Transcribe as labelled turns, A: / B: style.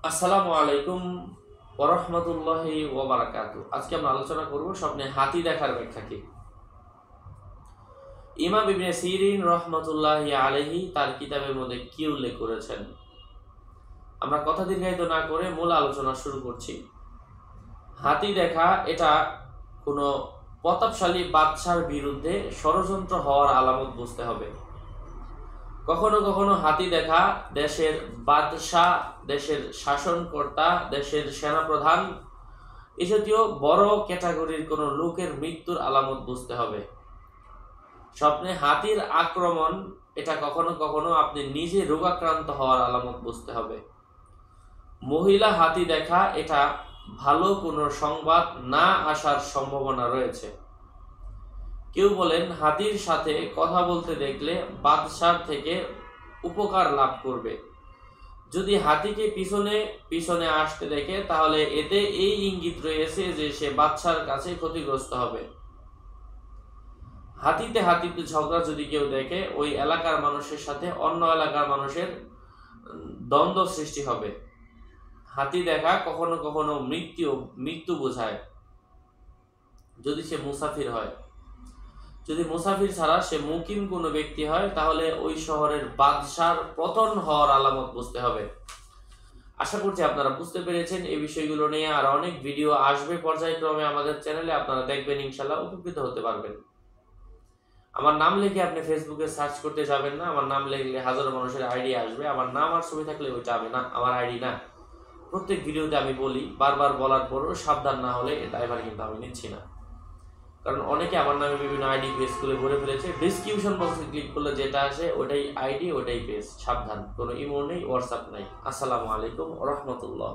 A: আসসালামু আলাইকুম ওয়া রাহমাতুল্লাহি ওয়া বারাকাতুহু। আজকে আমরা আলোচনা করব স্বপ্নে হাতি দেখার ব্যাখ্যা কি। ইমাম ইবনে সিরিন রাহমাতুল্লাহি আলাইহি তার কিতাবের মধ্যে কি উল্লেখ করেছেন। আমরা কথা দীর্ঘায়িত না করে মূল আলোচনা শুরু করছি। হাতি দেখা এটা কোনো প্রতাপশালী বাদশার বিরুদ্ধে ষড়যন্ত্র হওয়ার আলামত বুঝতে হবে। কখনো কখনো হাতি দেখা দেশের বাদশাহ, দেশের শাসনকর্তা, দেশের সেনাপ্রধান এ জাতীয় বড় ক্যাটাগরির কোনো লোকের মৃত্যুর আলামত বুঝতে হবে। স্বপ্নে হাতির আক্রমণ এটা কখনো কখনো আপনি নিজে রোগাক্রান্ত হওয়ার আলামত বুঝতে হবে। মহিলা হাতি দেখা এটা ভালো কোনো সংবাদ না আসার সম্ভাবনা রয়েছে। কেউ বলেন হাতির সাথে কথা বলতে দেখলে বাদশার থেকে উপকার লাভ করবে। যদি হাতিকে পিছনে পিছনে আসতে দেখে তাহলে এতে এই ইঙ্গিত রয়েছে যে সে বাদশার কাছে ক্ষতিগ্রস্ত হবে। হাতিতে ঝগড়া যদি কেউ দেখে ওই এলাকার মানুষের সাথে অন্য এলাকার মানুষের দ্বন্দ্ব সৃষ্টি হবে। হাতি দেখা কখনো কখনো মৃত্যু বোঝায় যদি সে মুসাফির হয়। যদি মুসাফির ছাড়া সে মুকিম কোনো ব্যক্তি হয় তাহলে ওই শহরের বাদশার পতন হওয়ার আলামত বুঝতে হবে। আশা করছি আপনারা বুঝতে পেরেছেন। এই বিষয়গুলো নিয়ে আর অনেক ভিডিও আসবে পর্যায়ক্রমে আমাদের চ্যানেলে, আপনারা দেখবেন, ইনশাল্লাহ উপকৃত হতে পারবেন। আমার নাম লিখে আপনি ফেসবুকে সার্চ করতে যাবেন না। আমার নাম লিখলে হাজারো মানুষের আইডি আসবে। আমার নাম আর ছবি থাকলে ওইটা আমি না, আমার আইডি না। প্রত্যেক ভিডিওতে আমি বলি, বারবার বলার পরও সাবধান না হলে এ দায়ভার কিন্তু আমি নিচ্ছি না। কারণ অনেকে আমার নামে বিভিন্ন আইডি পেজ খুলে ভরে ফেলেছে। ডিসক্রিপশন বক্সে ক্লিক করলে যেটা আসে ওটাই আইডি, ওটাই পেজ। সাবধান, কোনো ইমো নেই, হোয়াটসঅ্যাপ নাই। আসসালামু আলাইকুম ওয়া রাহমাতুল্লাহ।